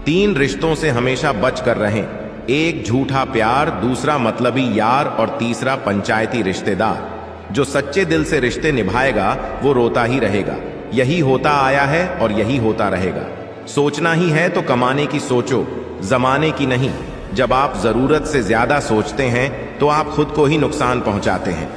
3 रिश्तों से हमेशा बच कर रहें। एक झूठा प्यार, दूसरा मतलबी यार और तीसरा पंचायती रिश्तेदार। जो सच्चे दिल से रिश्ते निभाएगा वो रोता ही रहेगा। यही होता आया है और यही होता रहेगा। सोचना ही है तो कमाने की सोचो, जमाने की नहीं। जब आप जरूरत से ज्यादा सोचते हैं तो आप खुद को ही नुकसान पहुंचाते हैं।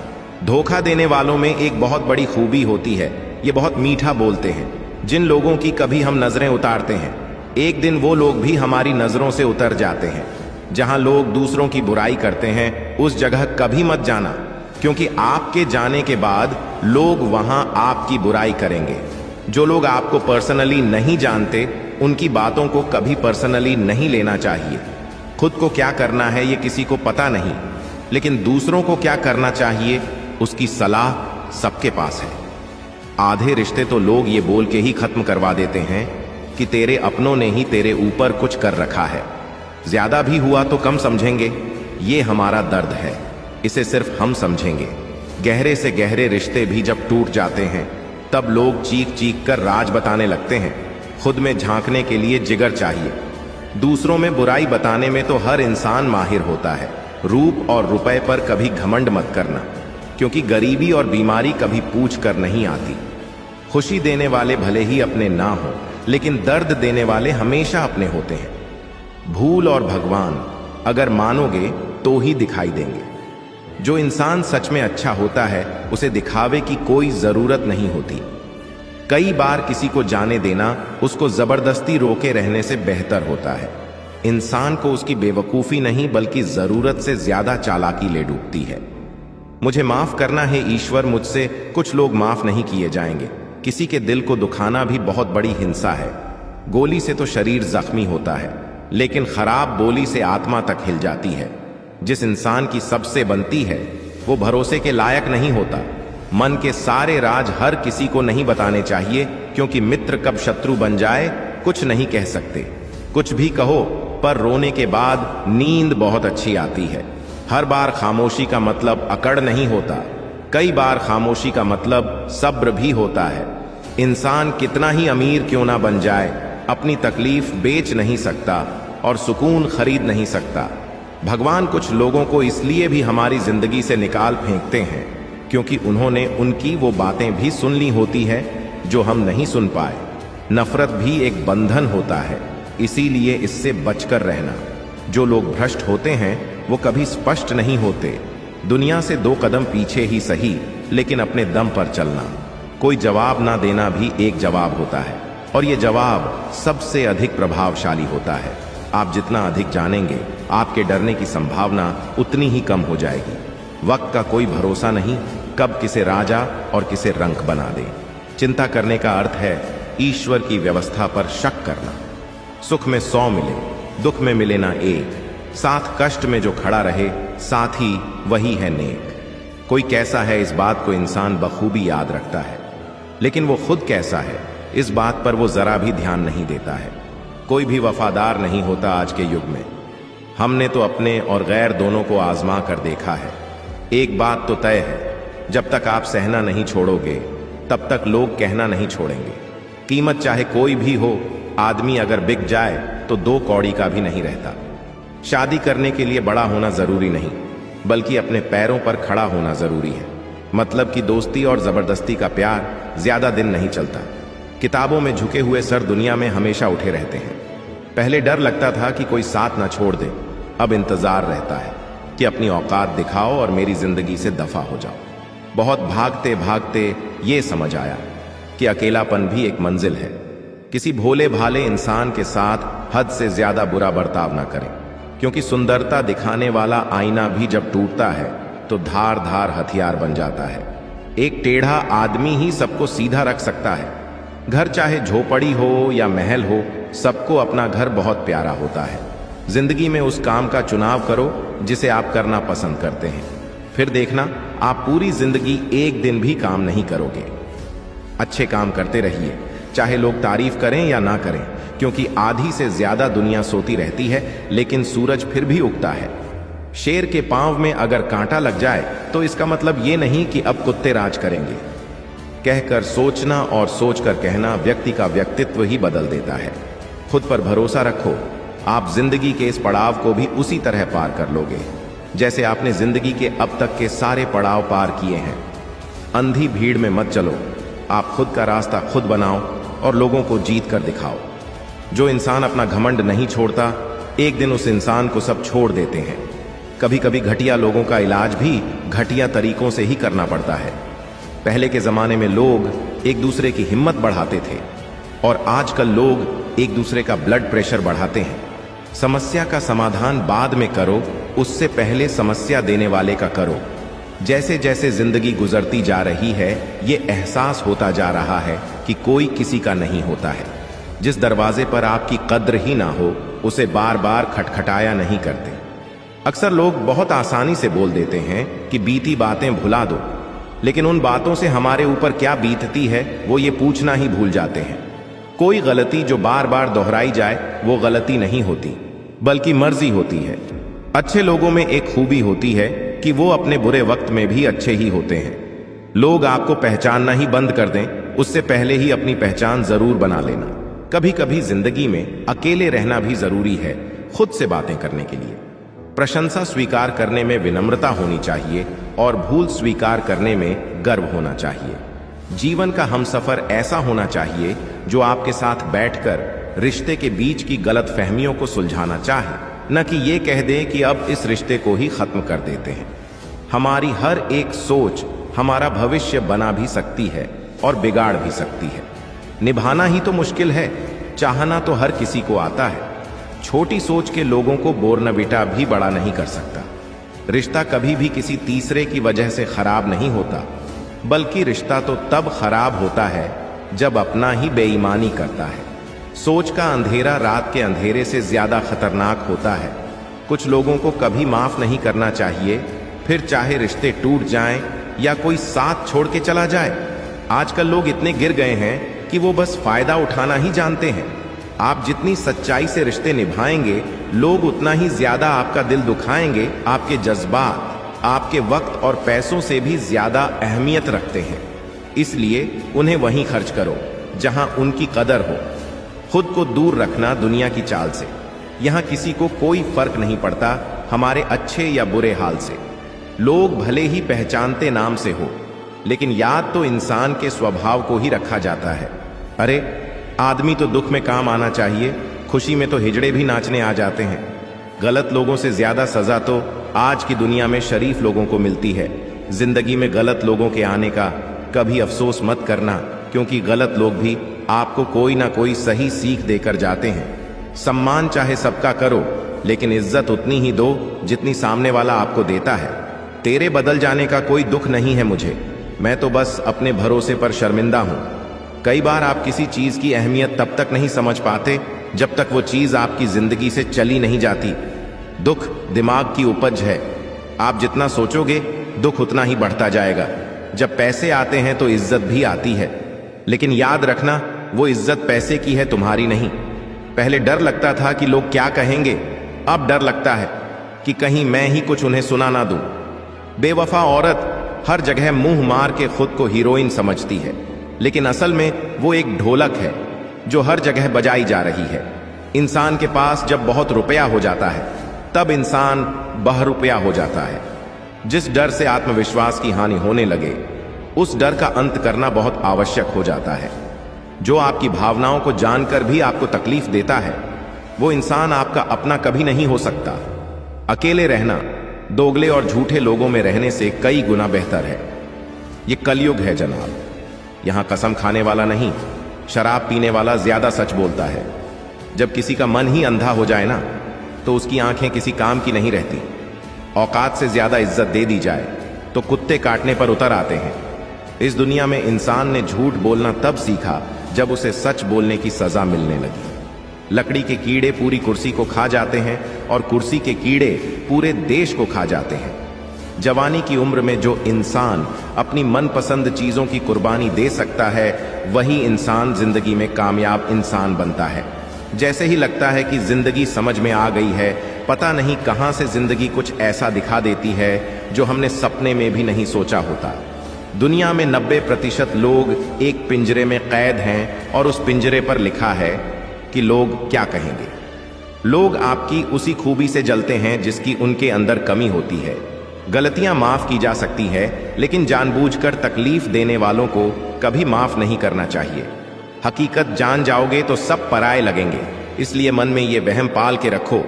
धोखा देने वालों में एक बहुत बड़ी खूबी होती है, ये बहुत मीठा बोलते हैं। जिन लोगों की कभी हम नजरें उतारते हैं, एक दिन वो लोग भी हमारी नजरों से उतर जाते हैं। जहां लोग दूसरों की बुराई करते हैं उस जगह कभी मत जाना, क्योंकि आपके जाने के बाद लोग वहां आपकी बुराई करेंगे। जो लोग आपको पर्सनली नहीं जानते उनकी बातों को कभी पर्सनली नहीं लेना चाहिए। खुद को क्या करना है ये किसी को पता नहीं, लेकिन दूसरों को क्या करना चाहिए उसकी सलाह सबके पास है। आधे रिश्ते तो लोग ये बोल के ही खत्म करवा देते हैं कि तेरे अपनों ने ही तेरे ऊपर कुछ कर रखा है। ज्यादा भी हुआ तो कम समझेंगे, ये हमारा दर्द है, इसे सिर्फ हम समझेंगे। गहरे से गहरे रिश्ते भी जब टूट जाते हैं तब लोग चीख चीख कर राज बताने लगते हैं। खुद में झांकने के लिए जिगर चाहिए। दूसरों में बुराई बताने में तो हर इंसान माहिर होता है। रूप और रुपए पर कभी घमंड मत करना, क्योंकि गरीबी और बीमारी कभी पूछ कर नहीं आती। खुशी देने वाले भले ही अपने ना हो, लेकिन दर्द देने वाले हमेशा अपने होते हैं। भूल और भगवान अगर मानोगे तो ही दिखाई देंगे। जो इंसान सच में अच्छा होता है उसे दिखावे की कोई जरूरत नहीं होती। कई बार किसी को जाने देना उसको जबरदस्ती रोके रहने से बेहतर होता है। इंसान को उसकी बेवकूफी नहीं बल्कि जरूरत से ज्यादा चालाकी ले डूबती है। मुझे माफ करना है ईश्वर, मुझसे कुछ लोग माफ नहीं किए जाएंगे। किसी के दिल को दुखाना भी बहुत बड़ी हिंसा है। गोली से तो शरीर जख्मी होता है, लेकिन खराब बोली से आत्मा तक हिल जाती है। जिस इंसान की सबसे बनती है वो भरोसे के लायक नहीं होता। मन के सारे राज हर किसी को नहीं बताने चाहिए, क्योंकि मित्र कब शत्रु बन जाए कुछ नहीं कह सकते। कुछ भी कहो पर रोने के बाद नींद बहुत अच्छी आती है। हर बार खामोशी का मतलब अकड़ नहीं होता, कई बार खामोशी का मतलब सब्र भी होता है। इंसान कितना ही अमीर क्यों ना बन जाए, अपनी तकलीफ बेच नहीं सकता और सुकून खरीद नहीं सकता। भगवान कुछ लोगों को इसलिए भी हमारी जिंदगी से निकाल फेंकते हैं क्योंकि उन्होंने उनकी वो बातें भी सुन ली होती है जो हम नहीं सुन पाए। नफरत भी एक बंधन होता है, इसीलिए इससे बचकर रहना। जो लोग भ्रष्ट होते हैं वो कभी स्पष्ट नहीं होते। दुनिया से 2 कदम पीछे ही सही, लेकिन अपने दम पर चलना। कोई जवाब ना देना भी एक जवाब होता है, और ये जवाब सबसे अधिक प्रभावशाली होता है। आप जितना अधिक जानेंगे आपके डरने की संभावना उतनी ही कम हो जाएगी। वक्त का कोई भरोसा नहीं, कब किसे राजा और किसे रंक बना दे। चिंता करने का अर्थ है ईश्वर की व्यवस्था पर शक करना। सुख में 100 मिले, दुख में मिले ना एक। साथ कष्ट में जो खड़ा रहे साथ ही वही है नेक। कोई कैसा है इस बात को इंसान बखूबी याद रखता है, लेकिन वो खुद कैसा है इस बात पर वो जरा भी ध्यान नहीं देता है। कोई भी वफादार नहीं होता आज के युग में। हमने तो अपने और गैर दोनों को आजमा कर देखा है। एक बात तो तय है, जब तक आप सहना नहीं छोड़ोगे तब तक लोग कहना नहीं छोड़ेंगे। कीमत चाहे कोई भी हो, आदमी अगर बिक जाए तो 2 कौड़ी का भी नहीं रहता। शादी करने के लिए बड़ा होना जरूरी नहीं, बल्कि अपने पैरों पर खड़ा होना जरूरी है। मतलब कि दोस्ती और जबरदस्ती का प्यार ज्यादा दिन नहीं चलता। किताबों में झुके हुए सर दुनिया में हमेशा उठे रहते हैं। पहले डर लगता था कि कोई साथ ना छोड़ दे, अब इंतजार रहता है कि अपनी औकात दिखाओ और मेरी जिंदगी से दफा हो जाओ। बहुत भागते भागते ये समझ आया कि अकेलापन भी एक मंजिल है। किसी भोले भाले इंसान के साथ हद से ज्यादा बुरा बर्ताव ना करें, क्योंकि सुंदरता दिखाने वाला आईना भी जब टूटता है तो धार धार हथियार बन जाता है। एक टेढ़ा आदमी ही सबको सीधा रख सकता है। घर चाहे झोपड़ी हो या महल हो, सबको अपना घर बहुत प्यारा होता है। जिंदगी में उस काम का चुनाव करो जिसे आप करना पसंद करते हैं, फिर देखना आप पूरी जिंदगी एक दिन भी काम नहीं करोगे। अच्छे काम करते रहिए, चाहे लोग तारीफ करें या ना करें, क्योंकि आधी से ज्यादा दुनिया सोती रहती है लेकिन सूरज फिर भी उगता है। शेर के पांव में अगर कांटा लग जाए तो इसका मतलब ये नहीं कि अब कुत्ते राज करेंगे। कहकर सोचना और सोचकर कहना व्यक्ति का व्यक्तित्व ही बदल देता है। खुद पर भरोसा रखो, आप जिंदगी के इस पड़ाव को भी उसी तरह पार कर लोगे जैसे आपने जिंदगी के अब तक के सारे पड़ाव पार किए हैं। अंधी भीड़ में मत चलो, आप खुद का रास्ता खुद बनाओ और लोगों को जीत कर दिखाओ। जो इंसान अपना घमंड नहीं छोड़ता, एक दिन उस इंसान को सब छोड़ देते हैं। कभी कभी घटिया लोगों का इलाज भी घटिया तरीकों से ही करना पड़ता है। पहले के जमाने में लोग एक दूसरे की हिम्मत बढ़ाते थे और आजकल लोग एक दूसरे का ब्लड प्रेशर बढ़ाते हैं। समस्या का समाधान बाद में करो, उससे पहले समस्या देने वाले का करो। जैसे जैसे जिंदगी गुजरती जा रही है, ये एहसास होता जा रहा है कि कोई किसी का नहीं होता है। जिस दरवाजे पर आपकी कद्र ही ना हो, उसे बार बार खटखटाया नहीं करते। अक्सर लोग बहुत आसानी से बोल देते हैं कि बीती बातें भुला दो, लेकिन उन बातों से हमारे ऊपर क्या बीतती है वो ये पूछना ही भूल जाते हैं। कोई गलती जो बार बार दोहराई जाए वो गलती नहीं होती, बल्कि मर्जी होती है। अच्छे लोगों में एक खूबी होती है कि वो अपने बुरे वक्त में भी अच्छे ही होते हैं। लोग आपको पहचानना ही बंद कर दें, उससे पहले ही अपनी पहचान जरूर बना लेना। कभी कभी जिंदगी में अकेले रहना भी जरूरी है, खुद से बातें करने के लिए। प्रशंसा स्वीकार करने में विनम्रता होनी चाहिए और भूल स्वीकार करने में गर्व होना चाहिए। जीवन का हमसफर ऐसा होना चाहिए जो आपके साथ बैठकर रिश्ते के बीच की गलत फहमियों को सुलझाना चाहे, न कि ये कह दे कि अब इस रिश्ते को ही खत्म कर देते हैं। हमारी हर एक सोच हमारा भविष्य बना भी सकती है और बिगाड़ भी सकती है। निभाना ही तो मुश्किल है, चाहना तो हर किसी को आता है। छोटी सोच के लोगों को बोर्नविटा भी बड़ा नहीं कर सकता। रिश्ता कभी भी किसी तीसरे की वजह से खराब नहीं होता, बल्कि रिश्ता तो तब खराब होता है जब अपना ही बेईमानी करता है। सोच का अंधेरा रात के अंधेरे से ज्यादा खतरनाक होता है। कुछ लोगों को कभी माफ नहीं करना चाहिए, फिर चाहे रिश्ते टूट जाएं या कोई साथ छोड़ के चला जाए। आजकल लोग इतने गिर गए हैं कि वो बस फायदा उठाना ही जानते हैं। आप जितनी सच्चाई से रिश्ते निभाएंगे, लोग उतना ही ज्यादा आपका दिल दुखाएंगे। आपके जज्बात आपके वक्त और पैसों से भी ज्यादा अहमियत रखते हैं, इसलिए उन्हें वहीं खर्च करो जहां उनकी कदर हो। खुद को दूर रखना दुनिया की चाल से। यहां किसी को कोई फर्क नहीं पड़ता हमारे अच्छे या बुरे हाल से। लोग भले ही पहचानते नाम से हो, लेकिन याद तो इंसान के स्वभाव को ही रखा जाता है। अरे आदमी तो दुख में काम आना चाहिए, खुशी में तो हिजड़े भी नाचने आ जाते हैं। गलत लोगों से ज्यादा सजा तो आज की दुनिया में शरीफ लोगों को मिलती है। जिंदगी में गलत लोगों के आने का कभी अफसोस मत करना, क्योंकि गलत लोग भी आपको कोई ना कोई सही सीख देकर जाते हैं। सम्मान चाहे सबका करो, लेकिन इज्जत उतनी ही दो जितनी सामने वाला आपको देता है। तेरे बदल जाने का कोई दुख नहीं है मुझे, मैं तो बस अपने भरोसे पर शर्मिंदा हूं। कई बार आप किसी चीज की अहमियत तब तक नहीं समझ पाते जब तक वो चीज आपकी जिंदगी से चली नहीं जाती। दुख दिमाग की उपज है, आप जितना सोचोगे दुख उतना ही बढ़ता जाएगा। जब पैसे आते हैं तो इज्जत भी आती है, लेकिन याद रखना वो इज्जत पैसे की है, तुम्हारी नहीं। पहले डर लगता था कि लोग क्या कहेंगे, अब डर लगता है कि कहीं मैं ही कुछ उन्हें सुना ना दूं। बेवफा औरत हर जगह मुंह मार के खुद को हीरोइन समझती है, लेकिन असल में वो एक ढोलक है जो हर जगह बजाई जा रही है। इंसान के पास जब बहुत रुपया हो जाता है, तब इंसान बहरूपया हो जाता है। जिस डर से आत्मविश्वास की हानि होने लगे, उस डर का अंत करना बहुत आवश्यक हो जाता है। जो आपकी भावनाओं को जानकर भी आपको तकलीफ देता है, वो इंसान आपका अपना कभी नहीं हो सकता। अकेले रहना दोगले और झूठे लोगों में रहने से कई गुना बेहतर है। ये कलयुग है जनाब, यहां कसम खाने वाला नहीं, शराब पीने वाला ज्यादा सच बोलता है। जब किसी का मन ही अंधा हो जाए ना, तो उसकी आंखें किसी काम की नहीं रहती। औकात से ज्यादा इज्जत दे दी जाए तो कुत्ते काटने पर उतर आते हैं। इस दुनिया में इंसान ने झूठ बोलना तब सीखा जब उसे सच बोलने की सजा मिलने लगी। लकड़ी के कीड़े पूरी कुर्सी को खा जाते हैं और कुर्सी के कीड़े पूरे देश को खा जाते हैं। जवानी की उम्र में जो इंसान अपनी मनपसंद चीजों की कुर्बानी दे सकता है, वही इंसान जिंदगी में कामयाब इंसान बनता है। जैसे ही लगता है कि जिंदगी समझ में आ गई है, पता नहीं कहां से जिंदगी कुछ ऐसा दिखा देती है जो हमने सपने में भी नहीं सोचा होता। दुनिया में 90% लोग एक पिंजरे में कैद हैं और उस पिंजरे पर लिखा है कि लोग क्या कहेंगे। लोग आपकी उसी खूबी से जलते हैं जिसकी उनके अंदर कमी होती है। गलतियां माफ की जा सकती है, लेकिन जानबूझकर तकलीफ देने वालों को कभी माफ नहीं करना चाहिए। हकीकत जान जाओगे तो सब पराये लगेंगे, इसलिए मन में ये वहम पाल के रखो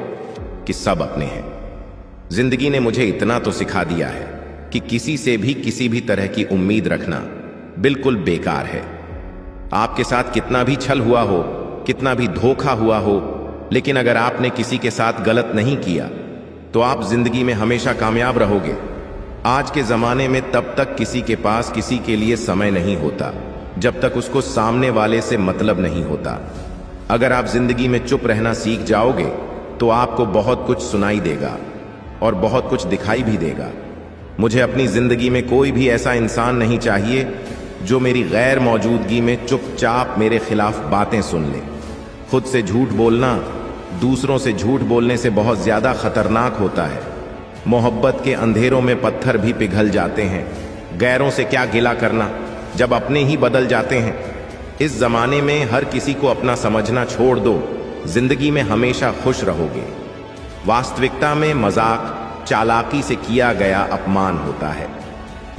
कि सब अपने हैं। जिंदगी ने मुझे इतना तो सिखा दिया है कि किसी से भी किसी भी तरह की उम्मीद रखना बिल्कुल बेकार है। आपके साथ कितना भी छल हुआ हो, कितना भी धोखा हुआ हो, लेकिन अगर आपने किसी के साथ गलत नहीं किया तो आप जिंदगी में हमेशा कामयाब रहोगे। आज के जमाने में तब तक किसी के पास किसी के लिए समय नहीं होता जब तक उसको सामने वाले से मतलब नहीं होता। अगर आप जिंदगी में चुप रहना सीख जाओगे तो आपको बहुत कुछ सुनाई देगा और बहुत कुछ दिखाई भी देगा। मुझे अपनी जिंदगी में कोई भी ऐसा इंसान नहीं चाहिए जो मेरी गैर मौजूदगी में चुपचाप मेरे खिलाफ बातें सुन ले। खुद से झूठ बोलना दूसरों से झूठ बोलने से बहुत ज्यादा खतरनाक होता है। मोहब्बत के अंधेरों में पत्थर भी पिघल जाते हैं। गैरों से क्या गिला करना जब अपने ही बदल जाते हैं। इस जमाने में हर किसी को अपना समझना छोड़ दो, जिंदगी में हमेशा खुश रहोगे। वास्तविकता में मजाक चालाकी से किया गया अपमान होता है।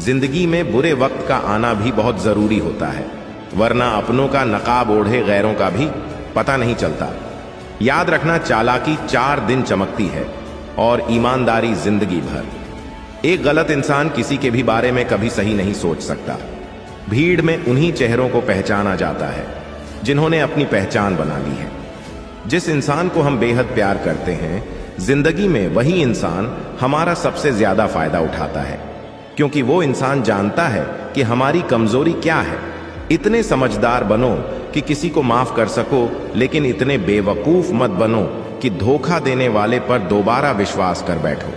जिंदगी में बुरे वक्त का आना भी बहुत जरूरी होता है, वरना अपनों का नकाब ओढ़े गैरों का भी पता नहीं चलता। याद रखना, चालाकी 4 दिन चमकती है और ईमानदारी जिंदगी भर। एक गलत इंसान किसी के भी बारे में कभी सही नहीं सोच सकता। भीड़ में उन्हीं चेहरों को पहचाना जाता है जिन्होंने अपनी पहचान बना ली है। जिस इंसान को हम बेहद प्यार करते हैं, जिंदगी में वही इंसान हमारा सबसे ज्यादा फायदा उठाता है, क्योंकि वो इंसान जानता है कि हमारी कमजोरी क्या है। इतने समझदार बनो कि किसी को माफ कर सको, लेकिन इतने बेवकूफ मत बनो कि धोखा देने वाले पर दोबारा विश्वास कर बैठो।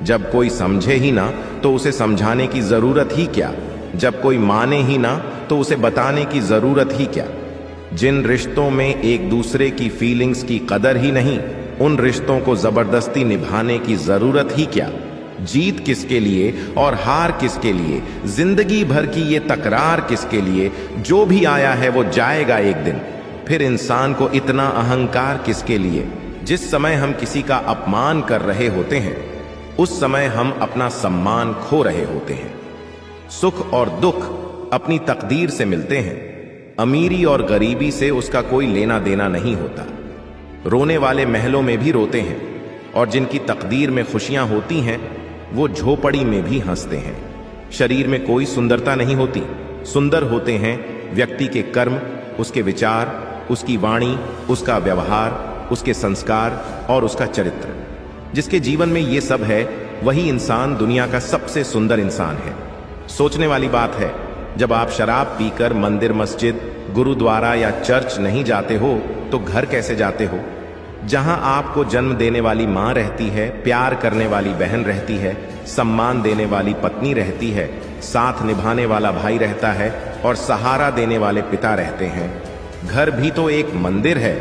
जब कोई समझे ही ना तो उसे समझाने की जरूरत ही क्या। जब कोई माने ही ना तो उसे बताने की जरूरत ही क्या। जिन रिश्तों में एक दूसरे की फीलिंग्स की कदर ही नहीं, उन रिश्तों को जबरदस्ती निभाने की जरूरत ही क्या। जीत किसके लिए और हार किसके लिए, जिंदगी भर की ये तकरार किसके लिए। जो भी आया है वो जाएगा एक दिन। फिर इंसान को इतना अहंकार किसके लिए। जिस समय हम किसी का अपमान कर रहे होते हैं, उस समय हम अपना सम्मान खो रहे होते हैं। सुख और दुख अपनी तकदीर से मिलते हैं। अमीरी और गरीबी से उसका कोई लेना देना नहीं होता। रोने वाले महलों में भी रोते हैं, और जिनकी तकदीर में खुशियां होती हैं वो झोपड़ी में भी हंसते हैं। शरीर में कोई सुंदरता नहीं होती, सुंदर होते हैं व्यक्ति के कर्म, उसके विचार, उसकी वाणी, उसका व्यवहार, उसके संस्कार और उसका चरित्र। जिसके जीवन में ये सब है, वही इंसान दुनिया का सबसे सुंदर इंसान है। सोचने वाली बात है, जब आप शराब पीकर मंदिर, मस्जिद, गुरुद्वारा या चर्च नहीं जाते हो तो घर कैसे जाते हो? जहां आपको जन्म देने वाली मां रहती है, प्यार करने वाली बहन रहती है, सम्मान देने वाली पत्नी रहती है, साथ निभाने वाला भाई रहता है और सहारा देने वाले पिता रहते हैं। घर भी तो एक मंदिर है।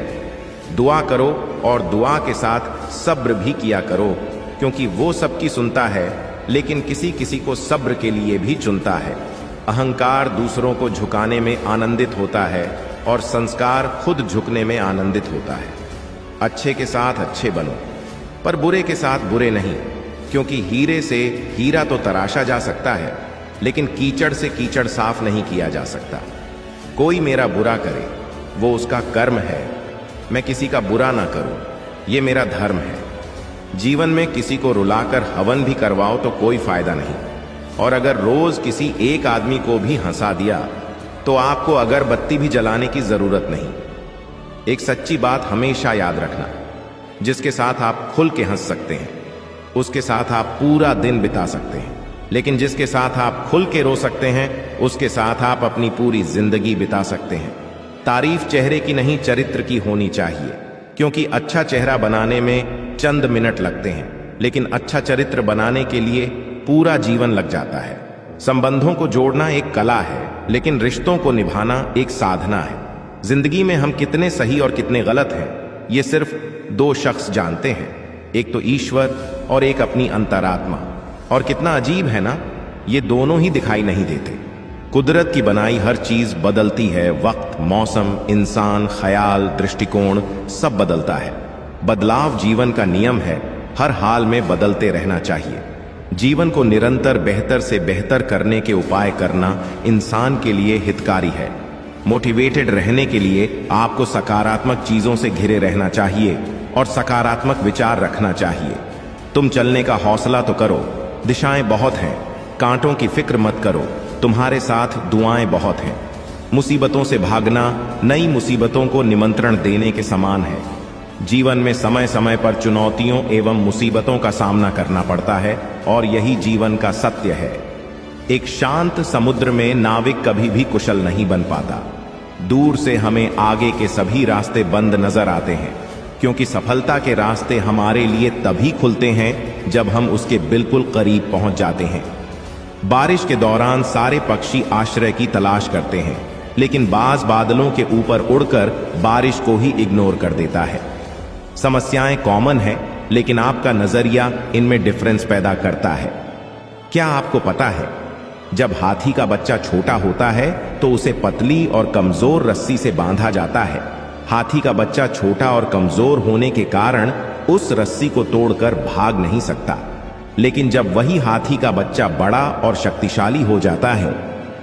दुआ करो और दुआ के साथ सब्र भी किया करो, क्योंकि वो सबकी सुनता है, लेकिन किसी किसी को सब्र के लिए भी चुनता है। अहंकार दूसरों को झुकाने में आनंदित होता है और संस्कार खुद झुकने में आनंदित होता है। अच्छे के साथ अच्छे बनो, पर बुरे के साथ बुरे नहीं, क्योंकि हीरे से हीरा तो तराशा जा सकता है, लेकिन कीचड़ से कीचड़ साफ नहीं किया जा सकता। कोई मेरा बुरा करे वो उसका कर्म है, मैं किसी का बुरा ना करूं, ये मेरा धर्म है। जीवन में किसी को रुलाकर हवन भी करवाओ तो कोई फायदा नहीं, और अगर रोज किसी एक आदमी को भी हंसा दिया तो आपको अगरबत्ती भी जलाने की जरूरत नहीं। एक सच्ची बात हमेशा याद रखना, जिसके साथ आप खुल के हंस सकते हैं उसके साथ आप पूरा दिन बिता सकते हैं, लेकिन जिसके साथ आप खुल के रो सकते हैं उसके साथ आप अपनी पूरी जिंदगी बिता सकते हैं। तारीफ चेहरे की नहीं, चरित्र की होनी चाहिए, क्योंकि अच्छा चेहरा बनाने में चंद मिनट लगते हैं, लेकिन अच्छा चरित्र बनाने के लिए पूरा जीवन लग जाता है। संबंधों को जोड़ना एक कला है, लेकिन रिश्तों को निभाना एक साधना है। जिंदगी में हम कितने सही और कितने गलत हैं, ये सिर्फ 2 शख्स जानते हैं, एक तो ईश्वर और एक अपनी अंतरात्मा। और कितना अजीब है ना, ये दोनों ही दिखाई नहीं देते। कुदरत की बनाई हर चीज बदलती है। वक्त, मौसम, इंसान, ख्याल, दृष्टिकोण सब बदलता है। बदलाव जीवन का नियम है। हर हाल में बदलते रहना चाहिए। जीवन को निरंतर बेहतर से बेहतर करने के उपाय करना इंसान के लिए हितकारी है। मोटिवेटेड रहने के लिए आपको सकारात्मक चीजों से घिरे रहना चाहिए और सकारात्मक विचार रखना चाहिए। तुम चलने का हौसला तो करो, दिशाएं बहुत हैं। कांटों की फिक्र मत करो, तुम्हारे साथ दुआएं बहुत हैं। मुसीबतों से भागना नई मुसीबतों को निमंत्रण देने के समान है। जीवन में समय समय पर चुनौतियों एवं मुसीबतों का सामना करना पड़ता है और यही जीवन का सत्य है। एक शांत समुद्र में नाविक कभी भी कुशल नहीं बन पाता। दूर से हमें आगे के सभी रास्ते बंद नजर आते हैं, क्योंकि सफलता के रास्ते हमारे लिए तभी खुलते हैं जब हम उसके बिल्कुल करीब पहुंच जाते हैं। बारिश के दौरान सारे पक्षी आश्रय की तलाश करते हैं, लेकिन बाज बादलों के ऊपर उड़कर बारिश को ही इग्नोर कर देता है। समस्याएं कॉमन हैं, लेकिन आपका नजरिया इनमें डिफरेंस पैदा करता है। क्या आपको पता है, जब हाथी का बच्चा छोटा होता है तो उसे पतली और कमजोर रस्सी से बांधा जाता है। हाथी का बच्चा छोटा और कमजोर होने के कारण उस रस्सी को तोड़कर भाग नहीं सकता, लेकिन जब वही हाथी का बच्चा बड़ा और शक्तिशाली हो जाता है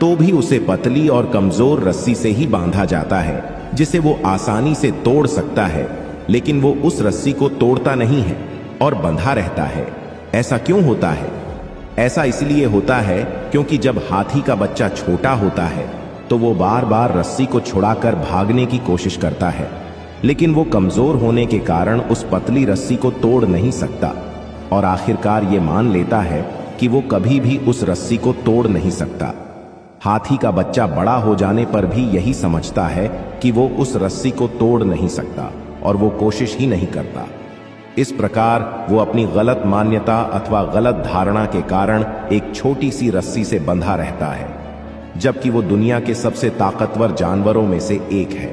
तो भी उसे पतली और कमजोर रस्सी से ही बांधा जाता है, जिसे वो आसानी से तोड़ सकता है, लेकिन वो उस रस्सी को तोड़ता नहीं है और बंधा रहता है। ऐसा क्यों होता है? ऐसा इसलिए होता है क्योंकि जब हाथी का बच्चा छोटा होता है तो वो बार बार रस्सी को छुड़ाकर भागने की कोशिश करता है, लेकिन वो कमजोर होने के कारण उस पतली रस्सी को तोड़ नहीं सकता और आखिरकार ये मान लेता है कि वो कभी भी उस रस्सी को तोड़ नहीं सकता। हाथी का बच्चा बड़ा हो जाने पर भी यही समझता है कि वो उस रस्सी को तोड़ नहीं सकता और वो कोशिश ही नहीं करता। इस प्रकार वो अपनी गलत मान्यता अथवा गलत धारणा के कारण एक छोटी सी रस्सी से बंधा रहता है, जबकि वो दुनिया के सबसे ताकतवर जानवरों में से एक है।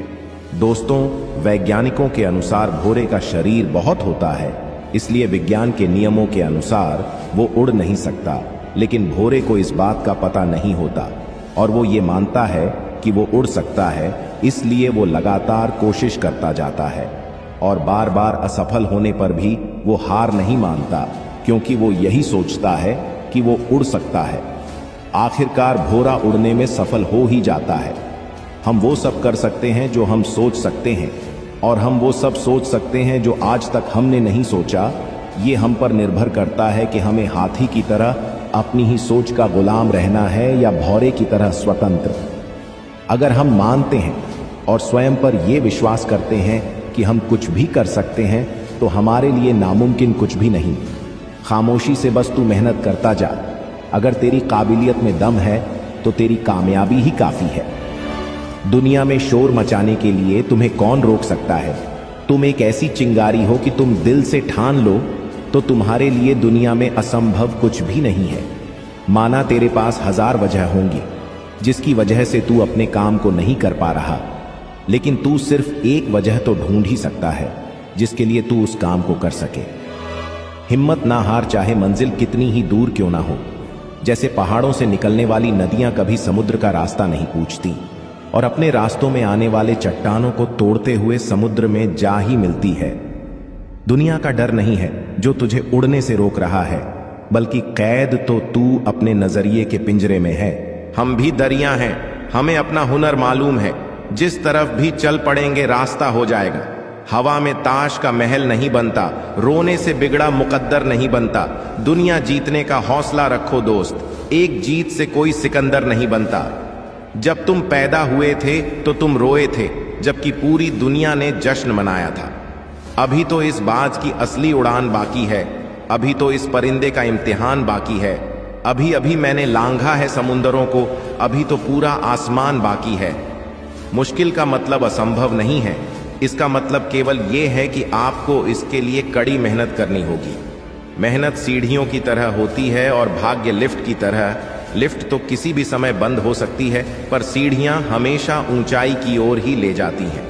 दोस्तों, वैज्ञानिकों के अनुसार भौरे का शरीर बहुत होता है, इसलिए विज्ञान के नियमों के अनुसार वो उड़ नहीं सकता, लेकिन भौरे को इस बात का पता नहीं होता और वो ये मानता है कि वो उड़ सकता है, इसलिए वो लगातार कोशिश करता जाता है और बार बार असफल होने पर भी वो हार नहीं मानता, क्योंकि वो यही सोचता है कि वो उड़ सकता है। आखिरकार भौरा उड़ने में सफल हो ही जाता है। हम वो सब कर सकते हैं जो हम सोच सकते हैं, और हम वो सब सोच सकते हैं जो आज तक हमने नहीं सोचा। ये हम पर निर्भर करता है कि हमें हाथी की तरह अपनी ही सोच का गुलाम रहना है या भौरे की तरह स्वतंत्र। अगर हम मानते हैं और स्वयं पर यह विश्वास करते हैं कि हम कुछ भी कर सकते हैं, तो हमारे लिए नामुमकिन कुछ भी नहीं। खामोशी से बस तू मेहनत करता जा। अगर तेरी काबिलियत में दम है तो तेरी कामयाबी ही काफी है। दुनिया में शोर मचाने के लिए तुम्हें कौन रोक सकता है? तुम एक ऐसी चिंगारी हो कि तुम दिल से ठान लो तो तुम्हारे लिए दुनिया में असंभव कुछ भी नहीं है। माना तेरे पास 1000 वजह होंगी जिसकी वजह से तू अपने काम को नहीं कर पा रहा, लेकिन तू सिर्फ एक वजह तो ढूंढ ही सकता है जिसके लिए तू उस काम को कर सके। हिम्मत ना हार, चाहे मंजिल कितनी ही दूर क्यों ना हो। जैसे पहाड़ों से निकलने वाली नदियां कभी समुद्र का रास्ता नहीं पूछती और अपने रास्तों में आने वाले चट्टानों को तोड़ते हुए समुद्र में जा ही मिलती है। दुनिया का डर नहीं है जो तुझे उड़ने से रोक रहा है, बल्कि कैद तो तू अपने नजरिए के पिंजरे में है। हम भी दरिया हैं, हमें अपना हुनर मालूम है। जिस तरफ भी चल पड़ेंगे रास्ता हो जाएगा। हवा में ताश का महल नहीं बनता, रोने से बिगड़ा मुकद्दर नहीं बनता। दुनिया जीतने का हौसला रखो दोस्त, एक जीत से कोई सिकंदर नहीं बनता। जब तुम पैदा हुए थे तो तुम रोए थे, जबकि पूरी दुनिया ने जश्न मनाया था। अभी तो इस बाज की असली उड़ान बाकी है, अभी तो इस परिंदे का इम्तिहान बाकी है। अभी अभी मैंने लांघा है समुंदरों को, अभी तो पूरा आसमान बाकी है। मुश्किल का मतलब असंभव नहीं है, इसका मतलब केवल ये है कि आपको इसके लिए कड़ी मेहनत करनी होगी। मेहनत सीढ़ियों की तरह होती है और भाग्य लिफ्ट की तरह। लिफ्ट तो किसी भी समय बंद हो सकती है, पर सीढ़ियां हमेशा ऊंचाई की ओर ही ले जाती हैं।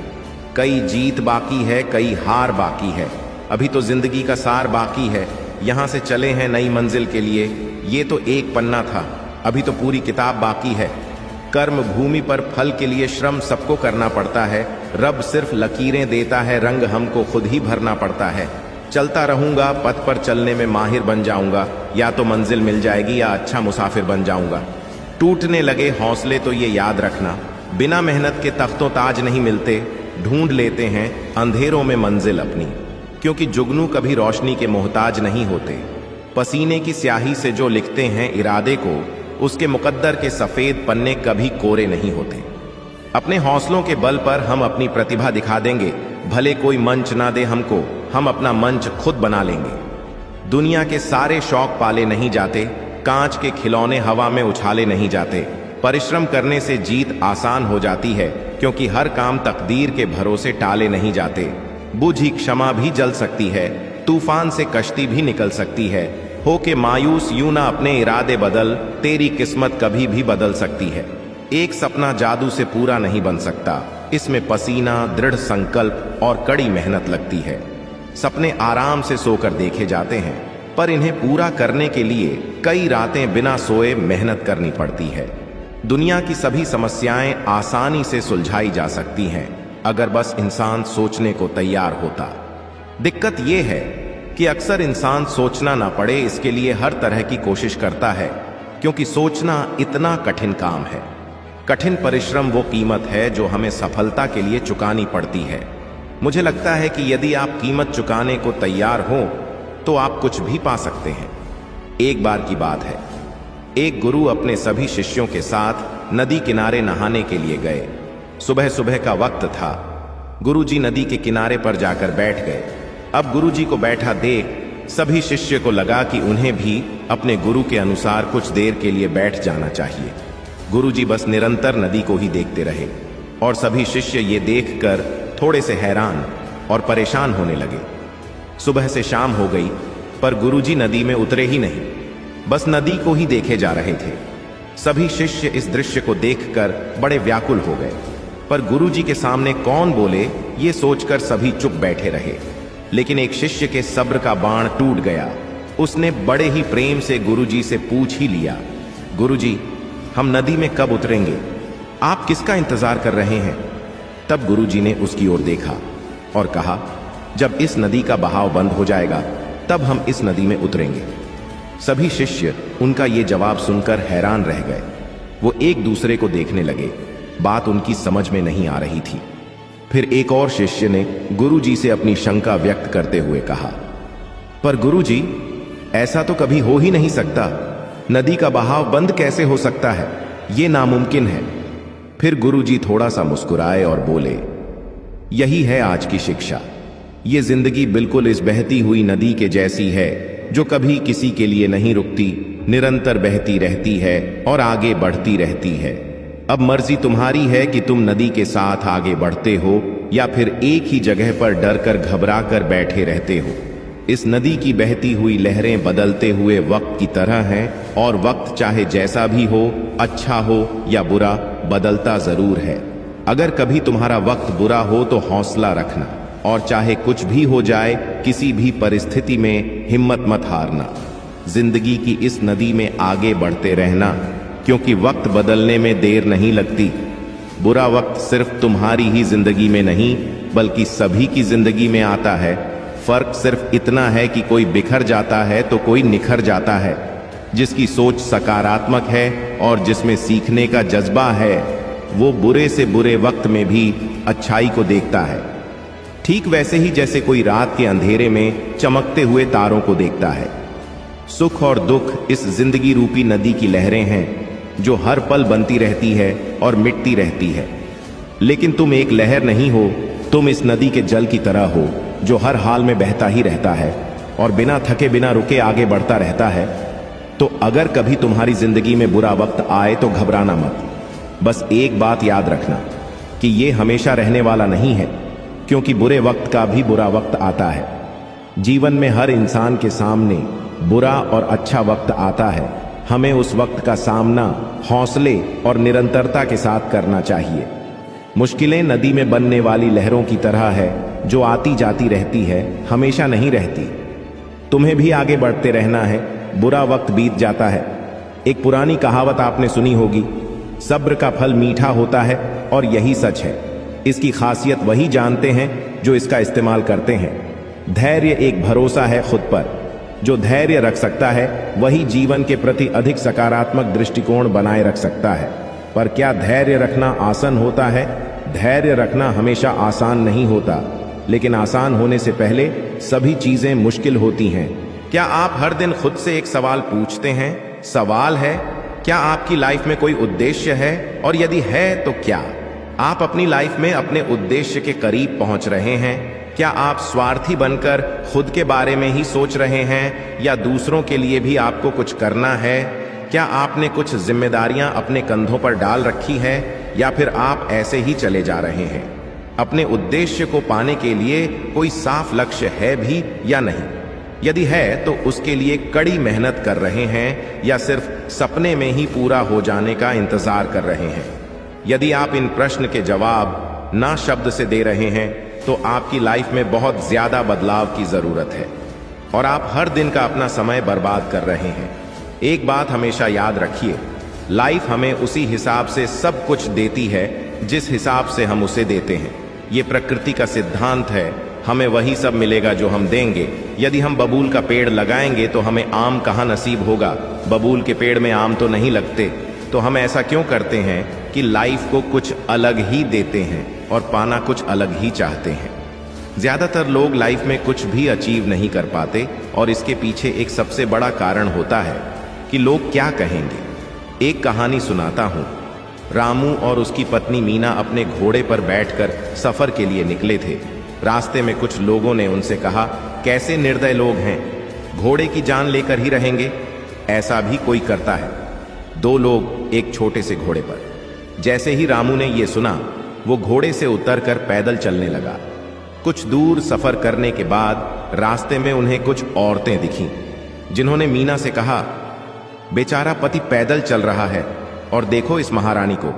कई जीत बाकी है, कई हार बाकी है। अभी तो जिंदगी का सार बाकी है। यहां से चले हैं नई मंजिल के लिए। ये तो एक पन्ना था, अभी तो पूरी किताब बाकी है। कर्म भूमि पर फल के लिए श्रम सबको करना पड़ता है। रब सिर्फ लकीरें देता है, रंग हमको खुद ही भरना पड़ता है। चलता रहूंगा, पथ पर चलने में माहिर बन जाऊंगा। या तो मंजिल मिल जाएगी या अच्छा मुसाफिर बन जाऊंगा। टूटने लगे हौसले तो ये याद रखना, बिना मेहनत के तख्तों ताज नहीं मिलते। ढूंढ लेते हैं अंधेरों में मंजिल अपनी, क्योंकि जुगनू कभी रोशनी के मोहताज नहीं होते। पसीने की स्याही से जो लिखते हैं इरादे को, उसके मुकद्दर के सफेद पन्ने कभी कोरे नहीं होते। अपने हौसलों के बल पर हम अपनी प्रतिभा दिखा देंगे, भले कोई मंच ना दे हमको, हम अपना मंच खुद बना लेंगे। दुनिया के सारे शौक पाले नहीं जाते, कांच के खिलौने हवा में उछाले नहीं जाते। परिश्रम करने से जीत आसान हो जाती है, क्योंकि हर काम तकदीर के भरोसे टाले नहीं जाते। बुझी क्षमा भी जल सकती है, तूफान से कश्ती भी निकल सकती है। हो के मायूस यूं ना अपने इरादे बदल, तेरी किस्मत कभी भी बदल सकती है। एक सपना जादू से पूरा नहीं बन सकता, इसमें पसीना, दृढ़ संकल्प और कड़ी मेहनत लगती है। सपने आराम से सोकर देखे जाते हैं, पर इन्हें पूरा करने के लिए कई रातें बिना सोए मेहनत करनी पड़ती है। दुनिया की सभी समस्याएं आसानी से सुलझाई जा सकती हैं, अगर बस इंसान सोचने को तैयार होता। दिक्कत यह है कि अक्सर इंसान सोचना ना पड़े इसके लिए हर तरह की कोशिश करता है, क्योंकि सोचना इतना कठिन काम है। कठिन परिश्रम वो कीमत है जो हमें सफलता के लिए चुकानी पड़ती है। मुझे लगता है कि यदि आप कीमत चुकाने को तैयार हो तो आप कुछ भी पा सकते हैं। एक बार की बात है, एक गुरु अपने सभी शिष्यों के साथ नदी किनारे नहाने के लिए गए। सुबह सुबह का वक्त था। गुरुजी नदी के किनारे पर जाकर बैठ गए। अब गुरुजी को बैठा देख सभी शिष्य को लगा कि उन्हें भी अपने गुरु के अनुसार कुछ देर के लिए बैठ जाना चाहिए। गुरुजी बस निरंतर नदी को ही देखते रहे और सभी शिष्य ये देखकर थोड़े से हैरान और परेशान होने लगे। सुबह से शाम हो गई, पर गुरुजी नदी में उतरे ही नहीं, बस नदी को ही देखे जा रहे थे। सभी शिष्य इस दृश्य को देखकर बड़े व्याकुल हो गए, पर गुरुजी के सामने कौन बोले ये सोचकर सभी चुप बैठे रहे। लेकिन एक शिष्य के सब्र का बाण टूट गया। उसने बड़े ही प्रेम से गुरुजी से पूछ ही लिया, गुरुजी, हम नदी में कब उतरेंगे? आप किसका इंतजार कर रहे हैं? तब गुरुजी ने उसकी ओर देखा और कहा, जब इस नदी का बहाव बंद हो जाएगा तब हम इस नदी में उतरेंगे। सभी शिष्य उनका ये जवाब सुनकर हैरान रह गए। वो एक दूसरे को देखने लगे। बात उनकी समझ में नहीं आ रही थी। फिर एक और शिष्य ने गुरुजी से अपनी शंका व्यक्त करते हुए कहा, पर गुरुजी, ऐसा तो कभी हो ही नहीं सकता। नदी का बहाव बंद कैसे हो सकता है? ये नामुमकिन है। फिर गुरुजी थोड़ा सा मुस्कुराए और बोले, यही है आज की शिक्षा। ये जिंदगी बिल्कुल इस बहती हुई नदी के जैसी है, जो कभी किसी के लिए नहीं रुकती, निरंतर बहती रहती है और आगे बढ़ती रहती है। अब मर्जी तुम्हारी है कि तुम नदी के साथ आगे बढ़ते हो या फिर एक ही जगह पर डर कर घबरा कर बैठे रहते हो। इस नदी की बहती हुई लहरें बदलते हुए वक्त की तरह हैं, और वक्त चाहे जैसा भी हो, अच्छा हो या बुरा, बदलता जरूर है। अगर कभी तुम्हारा वक्त बुरा हो तो हौसला रखना, और चाहे कुछ भी हो जाए, किसी भी परिस्थिति में हिम्मत मत हारना। जिंदगी की इस नदी में आगे बढ़ते रहना, क्योंकि वक्त बदलने में देर नहीं लगती। बुरा वक्त सिर्फ तुम्हारी ही जिंदगी में नहीं, बल्कि सभी की जिंदगी में आता है। फर्क सिर्फ इतना है कि कोई बिखर जाता है तो कोई निखर जाता है। जिसकी सोच सकारात्मक है और जिसमें सीखने का जज्बा है, वो बुरे से बुरे वक्त में भी अच्छाई को देखता है। ठीक वैसे ही जैसे कोई रात के अंधेरे में चमकते हुए तारों को देखता है। सुख और दुख इस जिंदगी रूपी नदी की लहरें हैं, जो हर पल बनती रहती है और मिटती रहती है। लेकिन तुम एक लहर नहीं हो, तुम इस नदी के जल की तरह हो, जो हर हाल में बहता ही रहता है और बिना थके बिना रुके आगे बढ़ता रहता है। तो अगर कभी तुम्हारी जिंदगी में बुरा वक्त आए तो घबराना मत। बस एक बात याद रखना कि ये हमेशा रहने वाला नहीं है, क्योंकि बुरे वक्त का भी बुरा वक्त आता है। जीवन में हर इंसान के सामने बुरा और अच्छा वक्त आता है। हमें उस वक्त का सामना हौसले और निरंतरता के साथ करना चाहिए। मुश्किलें नदी में बनने वाली लहरों की तरह है, जो आती जाती रहती है, हमेशा नहीं रहती। तुम्हें भी आगे बढ़ते रहना है। बुरा वक्त बीत जाता है। एक पुरानी कहावत आपने सुनी होगी, सब्र का फल मीठा होता है और यही सच है। इसकी खासियत वही जानते हैं जो इसका इस्तेमाल करते हैं। धैर्य एक भरोसा है खुद पर। जो धैर्य रख सकता है वही जीवन के प्रति अधिक सकारात्मक दृष्टिकोण बनाए रख सकता है। पर क्या धैर्य रखना आसान होता है? धैर्य रखना हमेशा आसान नहीं होता, लेकिन आसान होने से पहले सभी चीजें मुश्किल होती हैं। क्या आप हर दिन खुद से एक सवाल पूछते हैं? सवाल है, क्या आपकी लाइफ में कोई उद्देश्य है? और यदि है तो क्या आप अपनी लाइफ में अपने उद्देश्य के करीब पहुंच रहे हैं? क्या आप स्वार्थी बनकर खुद के बारे में ही सोच रहे हैं या दूसरों के लिए भी आपको कुछ करना है? क्या आपने कुछ जिम्मेदारियां अपने कंधों पर डाल रखी है या फिर आप ऐसे ही चले जा रहे हैं? अपने उद्देश्य को पाने के लिए कोई साफ लक्ष्य है भी या नहीं? यदि है तो उसके लिए कड़ी मेहनत कर रहे हैं या सिर्फ सपने में ही पूरा हो जाने का इंतजार कर रहे हैं? यदि आप इन प्रश्न के जवाब ना शब्द से दे रहे हैं तो आपकी लाइफ में बहुत ज्यादा बदलाव की जरूरत है और आप हर दिन का अपना समय बर्बाद कर रहे हैं। एक बात हमेशा याद रखिए, लाइफ हमें उसी हिसाब से सब कुछ देती है जिस हिसाब से हम उसे देते हैं। ये प्रकृति का सिद्धांत है, हमें वही सब मिलेगा जो हम देंगे। यदि हम बबूल का पेड़ लगाएंगे तो हमें आम कहाँ नसीब होगा? बबूल के पेड़ में आम तो नहीं लगते। तो हम ऐसा क्यों करते हैं कि लाइफ को कुछ अलग ही देते हैं और पाना कुछ अलग ही चाहते हैं। ज्यादातर लोग लाइफ में कुछ भी अचीव नहीं कर पाते और इसके पीछे एक सबसे बड़ा कारण होता है कि लोग क्या कहेंगे। एक कहानी सुनाता हूं। रामू और उसकी पत्नी मीना अपने घोड़े पर बैठकर सफर के लिए निकले थे। रास्ते में कुछ लोगों ने उनसे कहा, कैसे निर्दय लोग हैं, घोड़े की जान लेकर ही रहेंगे। ऐसा भी कोई करता है? दो लोग एक छोटे से घोड़े पर। जैसे ही रामू ने यह सुना, वो घोड़े से उतरकर पैदल चलने लगा। कुछ दूर सफर करने के बाद रास्ते में उन्हें कुछ औरतें दिखीं, जिन्होंने मीना से कहा, बेचारा पति पैदल चल रहा है और देखो इस महारानी को,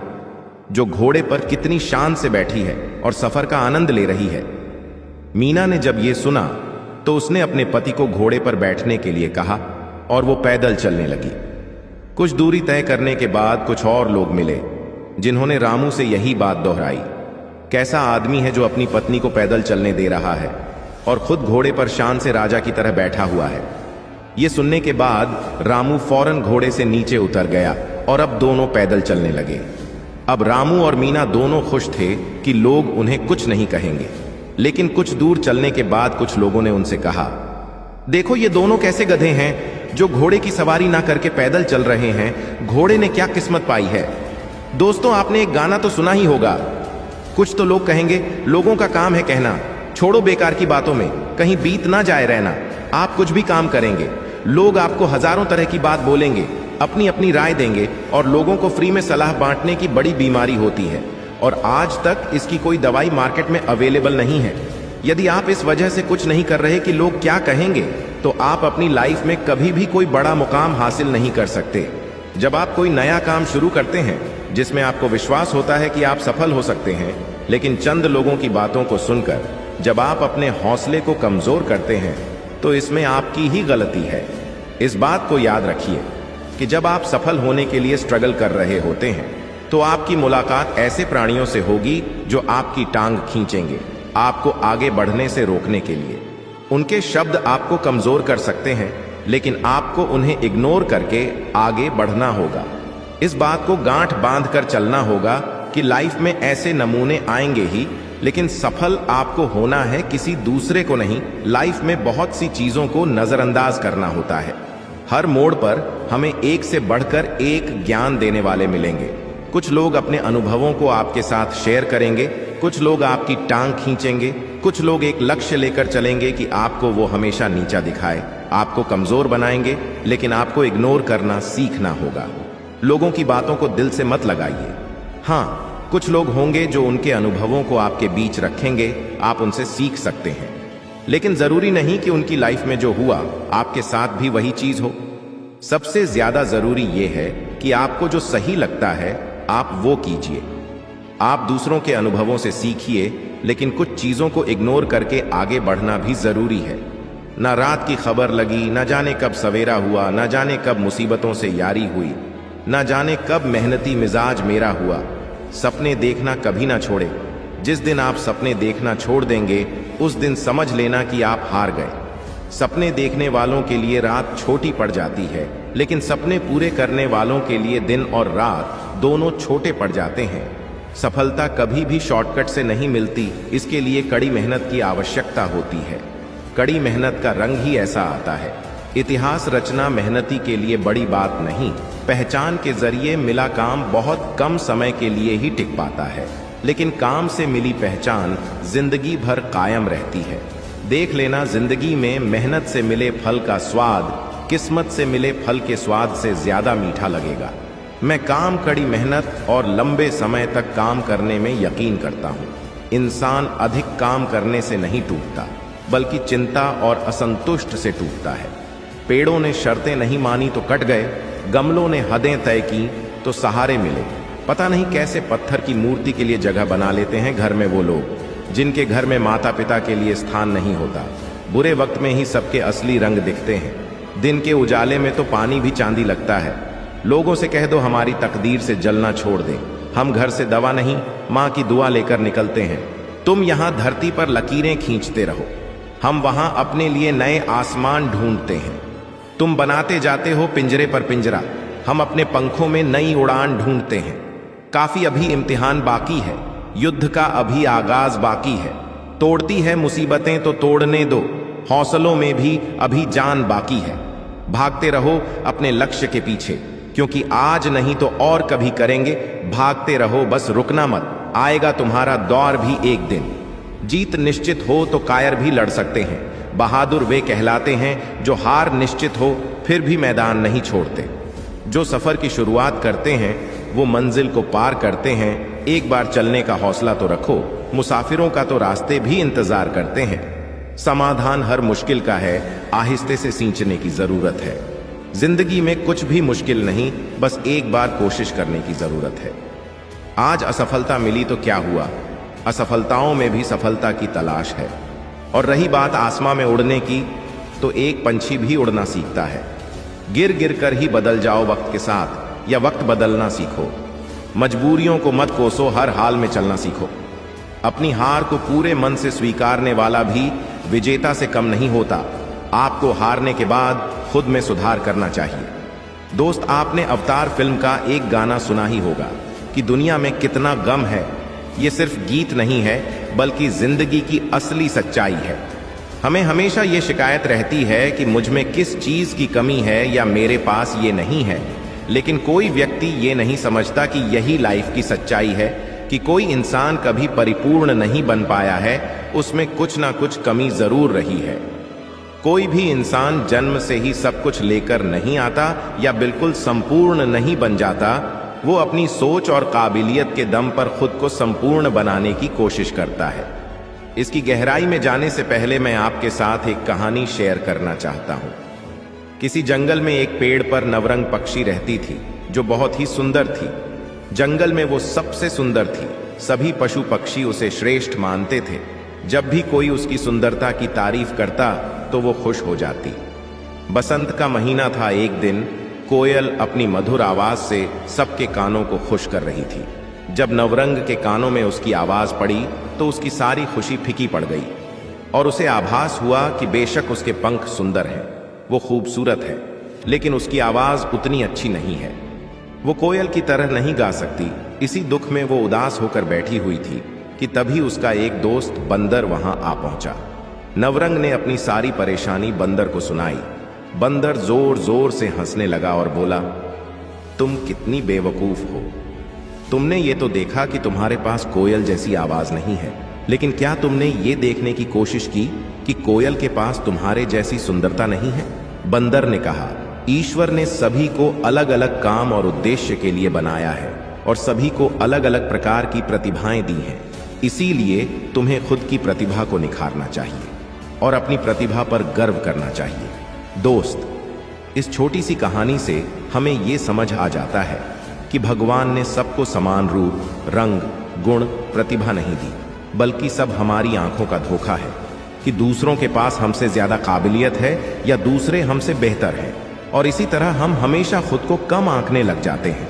जो घोड़े पर कितनी शान से बैठी है और सफर का आनंद ले रही है। मीना ने जब ये सुना तो उसने अपने पति को घोड़े पर बैठने के लिए कहा और वो पैदल चलने लगी। कुछ दूरी तय करने के बाद कुछ और लोग मिले, जिन्होंने रामू से यही बात दोहराई, कैसा आदमी है जो अपनी पत्नी को पैदल चलने दे रहा है और खुद घोड़े पर शान से राजा की तरह बैठा हुआ है। ये सुनने के बाद रामू फौरन घोड़े से नीचे उतर गया और अब दोनों पैदल चलने लगे। अब रामू और मीना दोनों खुश थे कि लोग उन्हें कुछ नहीं कहेंगे। लेकिन कुछ दूर चलने के बाद कुछ लोगों ने उनसे कहा, देखो ये दोनों कैसे गधे हैं जो घोड़े की सवारी ना करके पैदल चल रहे हैं। घोड़े ने क्या किस्मत पाई है। दोस्तों, आपने एक गाना तो सुना ही होगा, कुछ तो लोग कहेंगे, लोगों का काम है कहना, छोड़ो बेकार की बातों में, कहीं बीत ना जाए रहना। आप कुछ भी काम करेंगे, लोग आपको हजारों तरह की बात बोलेंगे, अपनी अपनी राय देंगे और लोगों को फ्री में सलाह बांटने की बड़ी बीमारी होती है और आज तक इसकी कोई दवाई मार्केट में अवेलेबल नहीं है। यदि आप इस वजह से कुछ नहीं कर रहे कि लोग क्या कहेंगे, तो आप अपनी लाइफ में कभी भी कोई बड़ा मुकाम हासिल नहीं कर सकते। जब आप कोई नया काम शुरू करते हैं जिसमें आपको विश्वास होता है कि आप सफल हो सकते हैं, लेकिन चंद लोगों की बातों को सुनकर जब आप अपने हौसले को कमजोर करते हैं, तो इसमें आपकी ही गलती है। इस बात को याद रखिए कि जब आप सफल होने के लिए स्ट्रगल कर रहे होते हैं, तो आपकी मुलाकात ऐसे प्राणियों से होगी जो आपकी टांग खींचेंगे, आपको आगे बढ़ने से रोकने के लिए। उनके शब्द आपको कमजोर कर सकते हैं, लेकिन आपको उन्हें इग्नोर करके आगे बढ़ना होगा। इस बात को गांठ बांध कर चलना होगा कि लाइफ में ऐसे नमूने आएंगे ही, लेकिन सफल आपको होना है, किसी दूसरे को नहीं। लाइफ में बहुत सी चीजों को नजरअंदाज करना होता है। हर मोड़ पर हमें एक से बढ़कर एक ज्ञान देने वाले मिलेंगे। कुछ लोग अपने अनुभवों को आपके साथ शेयर करेंगे, कुछ लोग आपकी टांग खींचेंगे, कुछ लोग एक लक्ष्य लेकर चलेंगे कि आपको वो हमेशा नीचा दिखाए, आपको कमजोर बनाएंगे, लेकिन आपको इग्नोर करना सीखना होगा। लोगों की बातों को दिल से मत लगाइए। हाँ, कुछ लोग होंगे जो उनके अनुभवों को आपके बीच रखेंगे, आप उनसे सीख सकते हैं, लेकिन जरूरी नहीं कि उनकी लाइफ में जो हुआ आपके साथ भी वही चीज हो। सबसे ज्यादा जरूरी यह है कि आपको जो सही लगता है आप वो कीजिए। आप दूसरों के अनुभवों से सीखिए, लेकिन कुछ चीजों को इग्नोर करके आगे बढ़ना भी जरूरी है। ना रात की खबर लगी, ना जाने कब सवेरा हुआ, ना जाने कब मुसीबतों से यारी हुई। ना जाने कब मेहनती मिजाज मेरा हुआ। सपने देखना कभी ना छोड़े। जिस दिन आप सपने देखना छोड़ देंगे उस दिन समझ लेना कि आप हार गए। सपने देखने वालों के लिए रात छोटी पड़ जाती है, लेकिन सपने पूरे करने वालों के लिए दिन और रात दोनों छोटे पड़ जाते हैं। सफलता कभी भी शॉर्टकट से नहीं मिलती, इसके लिए कड़ी मेहनत की आवश्यकता होती है। कड़ी मेहनत का रंग ही ऐसा आता है। इतिहास रचना मेहनती के लिए बड़ी बात नहीं, पहचान के जरिए मिला काम बहुत कम समय के लिए ही टिक पाता है, लेकिन काम से मिली पहचान जिंदगी भर कायम रहती है। देख लेना, जिंदगी में मेहनत से मिले फल का स्वाद किस्मत से मिले फल के स्वाद से ज्यादा मीठा लगेगा। मैं काम, कड़ी मेहनत और लंबे समय तक काम करने में यकीन करता हूँ। इंसान अधिक काम करने से नहीं टूटता, बल्कि चिंता और असंतुष्ट से टूटता है। पेड़ों ने शर्तें नहीं मानी तो कट गए, गमलों ने हदें तय की तो सहारे मिले। पता नहीं कैसे पत्थर की मूर्ति के लिए जगह बना लेते हैं घर में वो लोग जिनके घर में माता पिता के लिए स्थान नहीं होता। बुरे वक्त में ही सबके असली रंग दिखते हैं। दिन के उजाले में तो पानी भी चांदी लगता है। लोगों से कह दो हमारी तकदीर से जलना छोड़ दें। हम घर से दवा नहीं, माँ की दुआ लेकर निकलते हैं। तुम यहाँ धरती पर लकीरें खींचते रहो, हम वहां अपने लिए नए आसमान ढूंढते हैं। तुम बनाते जाते हो पिंजरे पर पिंजरा, हम अपने पंखों में नई उड़ान ढूंढते हैं। काफी अभी इम्तिहान बाकी है, युद्ध का अभी आगाज बाकी है। तोड़ती है मुसीबतें तो तोड़ने दो, हौसलों में भी अभी जान बाकी है। भागते रहो अपने लक्ष्य के पीछे, क्योंकि आज नहीं तो और कभी करेंगे। भागते रहो, बस रुकना मत, आएगा तुम्हारा दौर भी एक दिन। जीत निश्चित हो तो कायर भी लड़ सकते हैं। बहादुर वे कहलाते हैं जो हार निश्चित हो फिर भी मैदान नहीं छोड़ते। जो सफर की शुरुआत करते हैं वो मंजिल को पार करते हैं। एक बार चलने का हौसला तो रखो, मुसाफिरों का तो रास्ते भी इंतजार करते हैं। समाधान हर मुश्किल का है, आहिस्ते से सींचने की जरूरत है। जिंदगी में कुछ भी मुश्किल नहीं, बस एक बार कोशिश करने की जरूरत है। आज असफलता मिली तो क्या हुआ, असफलताओं में भी सफलता की तलाश है। और रही बात आसमां में उड़ने की, तो एक पंछी भी उड़ना सीखता है। गिर गिर कर ही बदल जाओ वक्त के साथ, या वक्त बदलना सीखो। मजबूरियों को मत कोसो, हर हाल में चलना सीखो। अपनी हार को पूरे मन से स्वीकारने वाला भी विजेता से कम नहीं होता। आपको हारने के बाद खुद में सुधार करना चाहिए। दोस्त, आपने अवतार फिल्म का एक गाना सुना ही होगा कि दुनिया में कितना गम है। ये सिर्फ गीत नहीं है, बल्कि जिंदगी की असली सच्चाई है। हमें हमेशा ये शिकायत रहती है कि मुझ में किस चीज की कमी है या मेरे पास ये नहीं है, लेकिन कोई व्यक्ति ये नहीं समझता कि यही लाइफ की सच्चाई है कि कोई इंसान कभी परिपूर्ण नहीं बन पाया है, उसमें कुछ ना कुछ कमी जरूर रही है। कोई भी इंसान जन्म से ही सब कुछ लेकर नहीं आता या बिल्कुल संपूर्ण नहीं बन जाता। वो अपनी सोच और काबिलियत के दम पर खुद को संपूर्ण बनाने की कोशिश करता है। इसकी गहराई में जाने से पहले मैं आपके साथ एक कहानी शेयर करना चाहता हूँ। किसी जंगल में एक पेड़ पर नवरंग पक्षी रहती थी जो बहुत ही सुंदर थी। जंगल में वो सबसे सुंदर थी। सभी पशु पक्षी उसे श्रेष्ठ मानते थे। जब भी कोई उसकी सुंदरता की तारीफ करता तो वो खुश हो जाती। बसंत का महीना था। एक दिन कोयल अपनी मधुर आवाज से सबके कानों को खुश कर रही थी। जब नवरंग के कानों में उसकी आवाज पड़ी तो उसकी सारी खुशी फीकी पड़ गई और उसे आभास हुआ कि बेशक उसके पंख सुंदर हैं, वो खूबसूरत है, लेकिन उसकी आवाज उतनी अच्छी नहीं है। वो कोयल की तरह नहीं गा सकती। इसी दुख में वो उदास होकर बैठी हुई थी कि तभी उसका एक दोस्त बंदर वहां आ पहुंचा। नवरंग ने अपनी सारी परेशानी बंदर को सुनाई। बंदर जोर जोर से हंसने लगा और बोला, तुम कितनी बेवकूफ हो। तुमने ये तो देखा कि तुम्हारे पास कोयल जैसी आवाज नहीं है, लेकिन क्या तुमने ये देखने की कोशिश की कि कोयल के पास तुम्हारे जैसी सुंदरता नहीं है? बंदर ने कहा, ईश्वर ने सभी को अलग अलग काम और उद्देश्य के लिए बनाया है और सभी को अलग अलग प्रकार की प्रतिभाएं दी हैं। इसीलिए तुम्हें खुद की प्रतिभा को निखारना चाहिए और अपनी प्रतिभा पर गर्व करना चाहिए। दोस्त, इस छोटी सी कहानी से हमें ये समझ आ जाता है कि भगवान ने सबको समान रूप, रंग, गुण, प्रतिभा नहीं दी, बल्कि सब हमारी आंखों का धोखा है कि दूसरों के पास हमसे ज्यादा काबिलियत है या दूसरे हमसे बेहतर हैं। और इसी तरह हम हमेशा खुद को कम आंकने लग जाते हैं।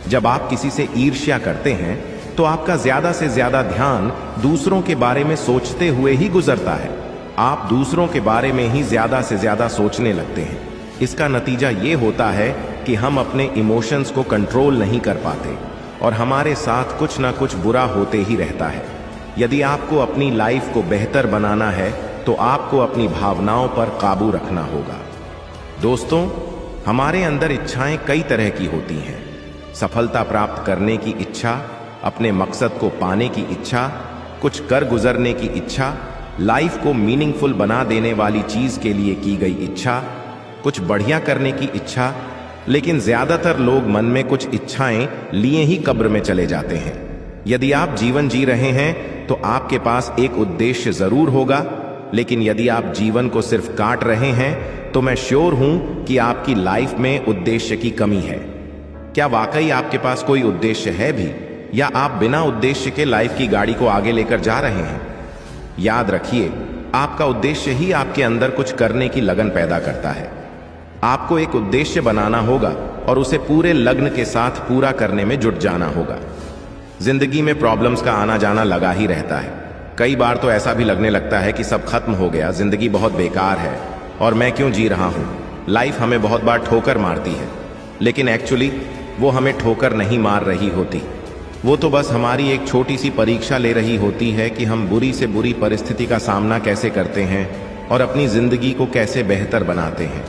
जब आप किसी से ईर्ष्या करते हैं तो आपका ज्यादा से ज्यादा ध्यान दूसरों के बारे में सोचते हुए ही गुजरता है। आप दूसरों के बारे में ही ज्यादा से ज्यादा सोचने लगते हैं। इसका नतीजा ये होता है कि हम अपने इमोशंस को कंट्रोल नहीं कर पाते और हमारे साथ कुछ ना कुछ बुरा होते ही रहता है। यदि आपको अपनी लाइफ को बेहतर बनाना है तो आपको अपनी भावनाओं पर काबू रखना होगा। दोस्तों, हमारे अंदर इच्छाएं कई तरह की होती हैं। सफलता प्राप्त करने की इच्छा, अपने मकसद को पाने की इच्छा, कुछ कर गुजरने की इच्छा, लाइफ को मीनिंगफुल बना देने वाली चीज के लिए की गई इच्छा, कुछ बढ़िया करने की इच्छा। लेकिन ज्यादातर लोग मन में कुछ इच्छाएं लिए ही कब्र में चले जाते हैं। यदि आप जीवन जी रहे हैं तो आपके पास एक उद्देश्य जरूर होगा, लेकिन यदि आप जीवन को सिर्फ काट रहे हैं तो मैं श्योर हूं कि आपकी लाइफ में उद्देश्य की कमी है। क्या वाकई आपके पास कोई उद्देश्य है भी, या आप बिना उद्देश्य के लाइफ की गाड़ी को आगे लेकर जा रहे हैं? याद रखिए, आपका उद्देश्य ही आपके अंदर कुछ करने की लगन पैदा करता है। आपको एक उद्देश्य बनाना होगा और उसे पूरे लगन के साथ पूरा करने में जुट जाना होगा। जिंदगी में प्रॉब्लम्स का आना जाना लगा ही रहता है। कई बार तो ऐसा भी लगने लगता है कि सब खत्म हो गया, जिंदगी बहुत बेकार है और मैं क्यों जी रहा हूं। लाइफ हमें बहुत बार ठोकर मारती है, लेकिन एक्चुअली वो हमें ठोकर नहीं मार रही होती। वो तो बस हमारी एक छोटी सी परीक्षा ले रही होती है कि हम बुरी से बुरी परिस्थिति का सामना कैसे करते हैं और अपनी जिंदगी को कैसे बेहतर बनाते हैं।